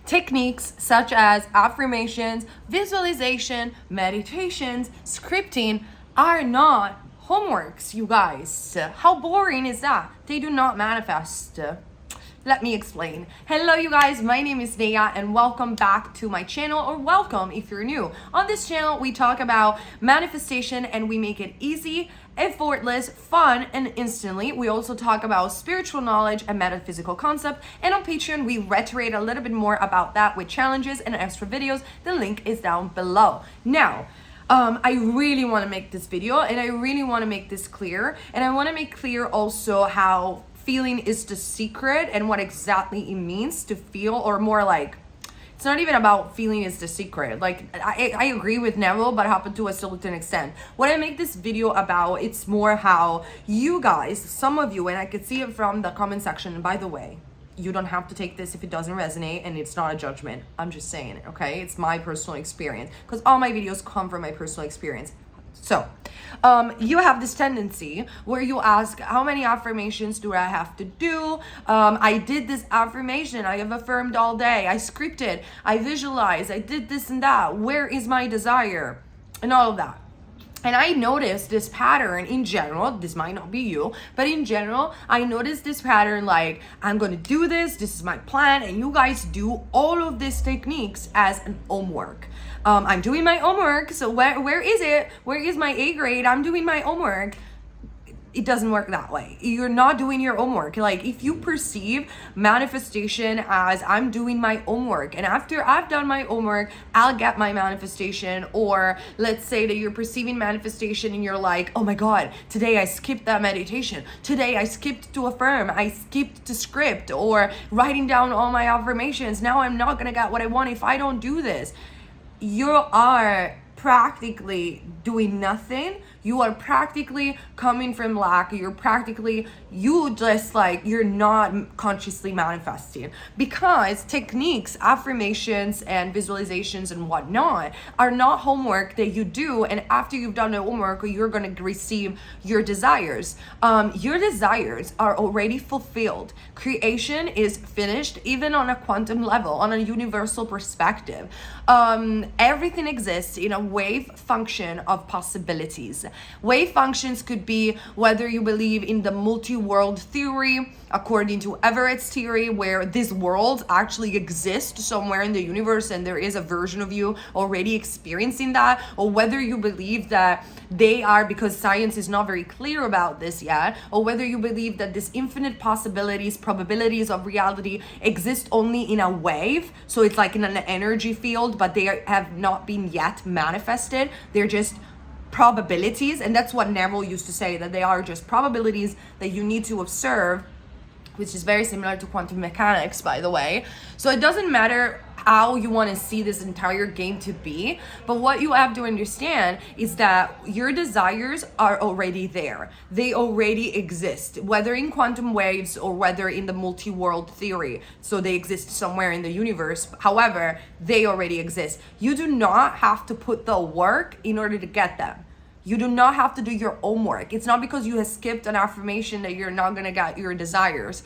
Techniques such as affirmations, visualization, meditations, scripting are not homeworks, you guys. How boring is that? They do not manifest. Let me explain. Hello you guys, my name is Nea and welcome back to my channel, or welcome if you're new. On this channel we talk about manifestation and we make it easy, effortless, fun, and instantly. We also talk about spiritual knowledge and metaphysical concept, and on Patreon we reiterate a little bit more about that with challenges and extra videos. The link is down below. Now, I really want to make this video and I really want to make this clear, and I want to make clear also how feeling is the secret and what exactly it means to feel, or more like, it's not even about feeling is the secret. Like, I agree with Neville, but happen to a certain extent. What I make this video about, it's more how you guys, some of you, and I could see it from the comment section, and by the way, you don't have to take this if it doesn't resonate, and it's not a judgment. I'm just saying it, okay? It's my personal experience, because all my videos come from my personal experience. So, you have this tendency where you ask, how many affirmations do I have to do? I did this affirmation, I have affirmed all day, I scripted, I visualized, I did this and that. Where is my desire? And all of that. And I noticed this pattern in general. This might not be you, but in general, I noticed this pattern like, I'm gonna do this is my plan, and you guys do all of these techniques as an homework. I'm doing my homework, so where is it? Where is my A grade? I'm doing my homework. It doesn't work that way. You're not doing your homework. Like, if you perceive manifestation as I'm doing my homework, and after I've done my homework, I'll get my manifestation, or let's say that you're perceiving manifestation and you're like, oh my God, today I skipped that meditation. Today I skipped to affirm. I skipped to script, or writing down all my affirmations. Now I'm not gonna get what I want if I don't do this. You are practically doing nothing. You are practically coming from lack. You're not consciously manifesting, because techniques, affirmations, and visualizations and whatnot are not homework that you do, and after you've done the homework, you're going to receive your desires. Your desires are already fulfilled. Creation is finished, even on a quantum level, on a universal perspective. Everything exists in a wave function of possibilities. Wave functions could be whether you believe in the multi-world theory, according to Everett's theory, where this world actually exists somewhere in the universe and there is a version of you already experiencing that, or whether you believe that they are, because science is not very clear about this yet, or whether you believe that this infinite possibilities, probabilities of reality exist only in a wave, so it's like in an energy field, but they have not been yet manifested. They're just probabilities, and that's what Neville used to say, that they are just probabilities that you need to observe, which is very similar to quantum mechanics, by the way. So it doesn't matter how you want to see this entire game to be, but what you have to understand is that your desires are already there. They already exist, whether in quantum waves or whether in the multi-world theory. So they exist somewhere in the universe. However, they already exist. You do not have to put the work in order to get them. You do not have to do your homework. It's not because you have skipped an affirmation that you're not going to get your desires.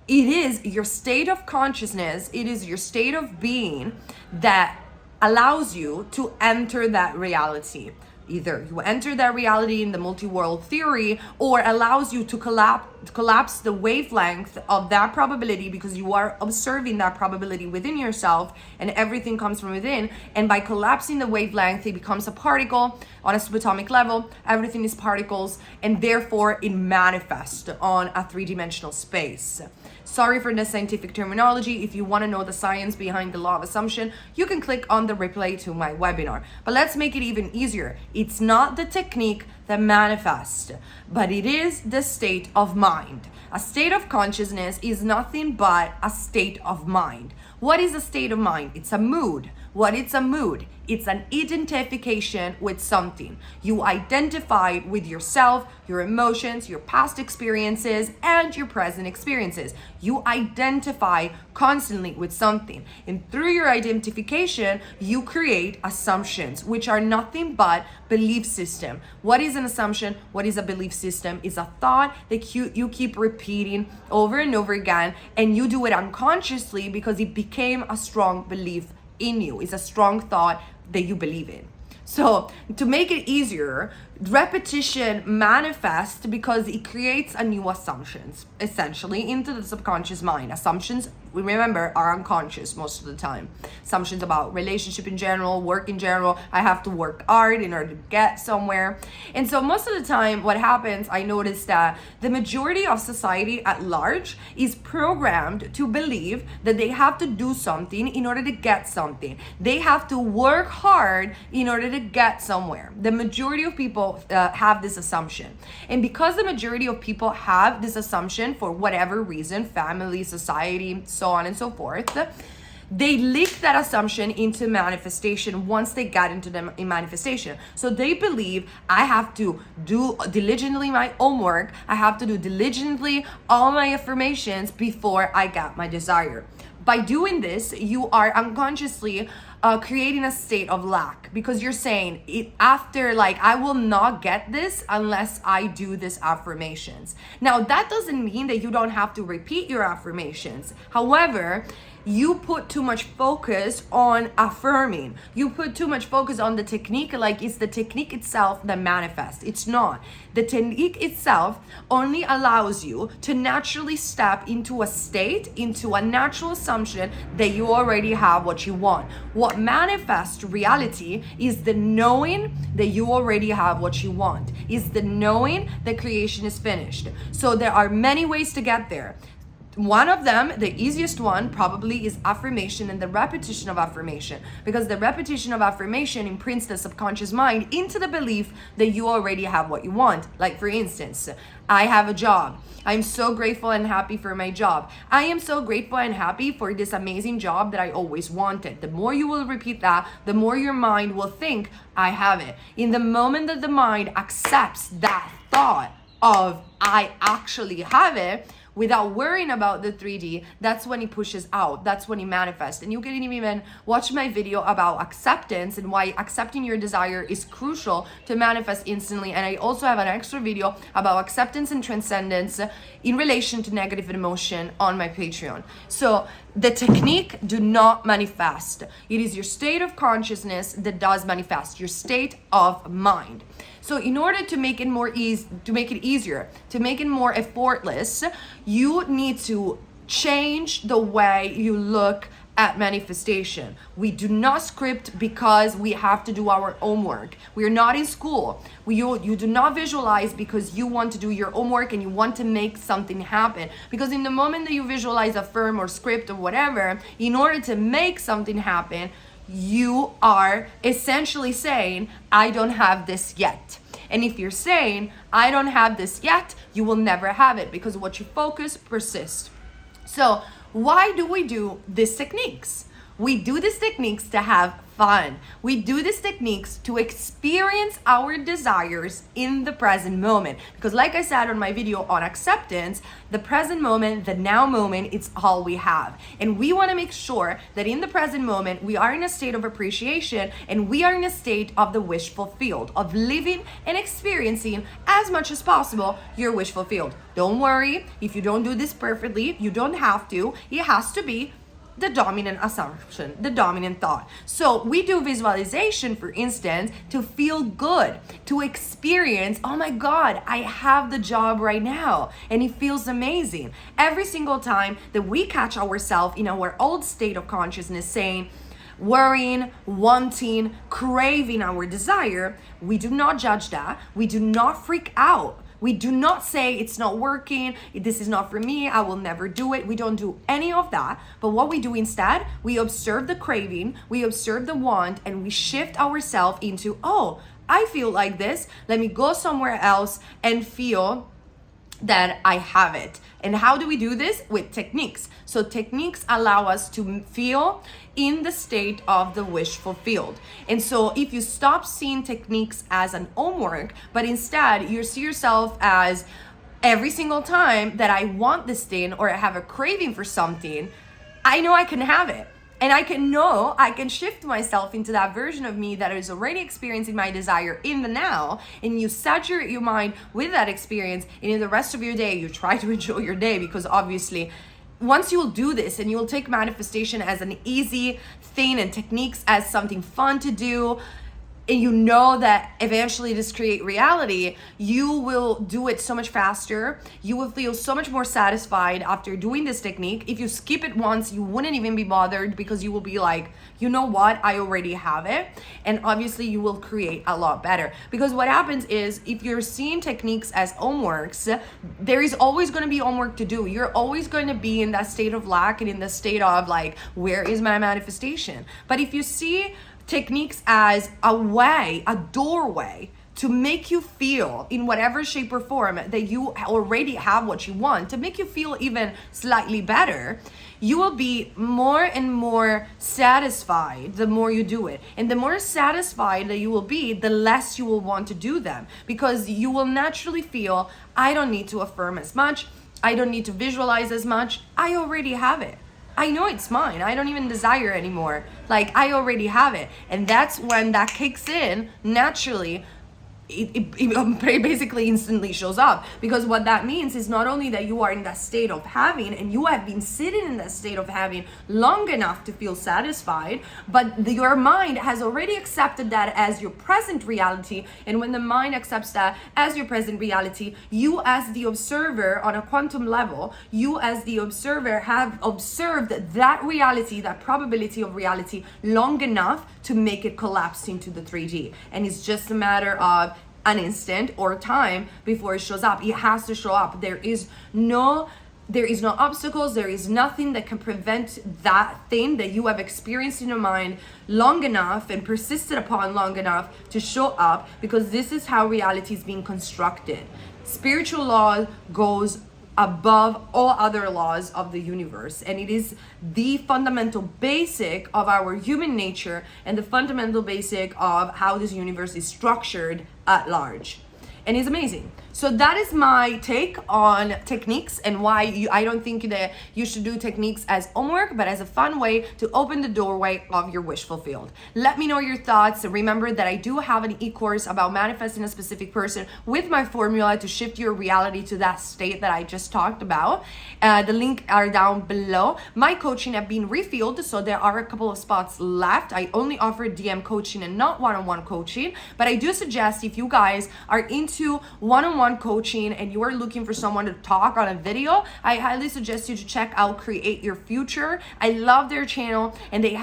It is your state of consciousness, it is your state of being that allows you to enter that reality. Either you enter that reality in the multi-world theory, or allows you to collapse the wavelength of that probability, because you are observing that probability within yourself and everything comes from within. And by collapsing the wavelength, it becomes a particle on a subatomic level. Everything is particles, and therefore it manifests on a three-dimensional space. Sorry for the scientific terminology. If you want to know the science behind the law of assumption, you can click on the replay to my webinar. But let's make it even easier. It's not the technique that manifests, but it is the state of mind. A state of consciousness is nothing but a state of mind. What is a state of mind? It's a mood. What is a mood? It's an identification with something. You identify with yourself, your emotions, your past experiences, and your present experiences. You identify constantly with something. And through your identification, you create assumptions, which are nothing but belief system. What is an assumption? What is a belief system? It's a thought that you keep repeating over and over again, and you do it unconsciously because it became a strong belief in you. It's a strong thought that you believe in. So to make it easier, repetition manifests because it creates a new assumptions, essentially, into the subconscious mind. Assumptions, we remember, are unconscious most of the time. Assumptions about relationship in general, work in general. I have to work hard in order to get somewhere. And so most of the time what happens, I noticed that the majority of society at large is programmed to believe that they have to do something in order to get something. They have to work hard in order to get somewhere. The majority of people have this assumption. And because the majority of people have this assumption for whatever reason, family, society, so on and so forth, they leak that assumption into manifestation once they get into the manifestation. So they believe I have to do diligently my homework, I have to do diligently all my affirmations before I get my desire. By doing this, you are unconsciously creating a state of lack, because you're saying it after, like, I will not get this unless I do this affirmations. Now, that doesn't mean that you don't have to repeat your affirmations. However, you put too much focus on affirming. You put too much focus on the technique, like it's the technique itself that manifests. It's not. The technique itself only allows you to naturally step into a state, into a natural assumption that you already have what you want. What manifests reality is the knowing that you already have what you want, is the knowing that creation is finished. So there are many ways to get there. One of them, the easiest one, probably is affirmation and the repetition of affirmation, because the repetition of affirmation imprints the subconscious mind into the belief that you already have what you want. Like, for instance, I have a job. I'm so grateful and happy for my job. I am so grateful and happy for this amazing job that I always wanted. The more you will repeat that, the more your mind will think, I have it. In the moment that the mind accepts that thought of I actually have it, without worrying about the 3D, that's when it pushes out. That's when it manifests. And you can even watch my video about acceptance and why accepting your desire is crucial to manifest instantly. And I also have an extra video about acceptance and transcendence in relation to negative emotion on my Patreon. So the technique do not manifest. It is your state of consciousness that does manifest, your state of mind. So in order to make it more to make it easier, to make it more effortless, you need to change the way you look at manifestation. We do not script because we have to do our homework. We are not in school. You do not visualize because you want to do your homework and you want to make something happen. Because in the moment that you visualize, affirm, or script or whatever, in order to make something happen, you are essentially saying, I don't have this yet. And if you're saying, I don't have this yet, you will never have it, because what you focus persists. So why do we do these techniques? We do these techniques to have fun. We do these techniques to experience our desires in the present moment. Because like I said on my video on acceptance, the present moment, the now moment, it's all we have. And we want to make sure that in the present moment, we are in a state of appreciation and we are in a state of the wish fulfilled, of living and experiencing as much as possible your wish fulfilled. Don't worry, if you don't do this perfectly, you don't have to. It has to be the dominant assumption, the dominant thought. So we do visualization, for instance, to feel good, to experience, oh my God, I have the job right now, and it feels amazing. Every single time that we catch ourselves in our old state of consciousness saying, worrying, wanting, craving our desire, we do not judge that. We do not freak out. We do not say it's not working, this is not for me, I will never do it. We don't do any of that. But what we do instead, we observe the craving, we observe the want, and we shift ourselves into, oh, I feel like this. Let me go somewhere else and feel that I have it. And how do we do this? With techniques. So techniques allow us to feel in the state of the wish fulfilled. And so if you stop seeing techniques as an homework, but instead you see yourself as, every single time that I want this thing or I have a craving for something, I know I can have it. And I can shift myself into that version of me that is already experiencing my desire in the now. And you saturate your mind with that experience. And in the rest of your day, you try to enjoy your day, because obviously, once you will do this and you will take manifestation as an easy thing and techniques as something fun to do, and you know that eventually this create reality, you will do it so much faster. You will feel so much more satisfied after doing this technique. If you skip it once, you wouldn't even be bothered, because you will be like, you know what, I already have it. And obviously you will create a lot better, because what happens is, if you're seeing techniques as homeworks, there is always going to be homework to do. You're always going to be in that state of lack and in the state of like, where is my manifestation? But if you see techniques as a way, a doorway to make you feel in whatever shape or form that you already have what you want, to make you feel even slightly better, you will be more and more satisfied the more you do it. And the more satisfied that you will be, the less you will want to do them, because you will naturally feel, I don't need to affirm as much, I don't need to visualize as much, I already have it. I know it's mine. I don't even desire anymore. Like, I already have it. And that's when that kicks in naturally. It basically instantly shows up, because what that means is not only that you are in that state of having, and you have been sitting in that state of having long enough to feel satisfied, but your mind has already accepted that as your present reality. And when the mind accepts that as your present reality, you as the observer on a quantum level, you as the observer have observed that reality, that probability of reality long enough to make it collapse into the 3D. And it's just a matter of an instant or time before it shows up. It has to show up. There is no obstacles. There is nothing that can prevent that thing that you have experienced in your mind long enough and persisted upon long enough to show up, because this is how reality is being constructed. Spiritual law goes above all other laws of the universe, and it is the fundamental basic of our human nature and the fundamental basic of how this universe is structured at large. And it's amazing. So that is my take on techniques, and why I don't think that you should do techniques as homework, but as a fun way to open the doorway of your wish fulfilled. Let me know your thoughts. Remember that I do have an e-course about manifesting a specific person with my formula to shift your reality to that state that I just talked about. The link are down below. My coaching have been refilled, so there are a couple of spots left. I only offer DM coaching and not one-on-one coaching, but I do suggest, if you guys are into one-on-one coaching and you are looking for someone to talk on a video, I highly suggest you to check out Create Your Future. I love their channel, and they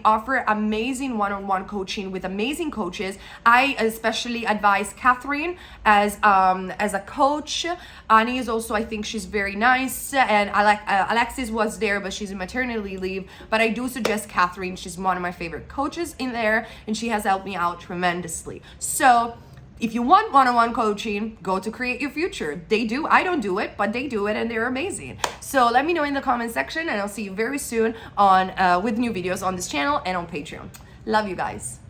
offer amazing one-on-one coaching with amazing coaches. I especially advise Catherine as a coach. Annie is also, I think she's very nice, and I like Alexis was there, but she's in maternity leave. But I do suggest Catherine. She's one of my favorite coaches in there, and she has helped me out tremendously. So if you want one-on-one coaching, go to Create Your Future. They do. I don't do it, but they do it, and they're amazing. So let me know in the comment section, and I'll see you very soon on with new videos on this channel and on Patreon. Love you guys.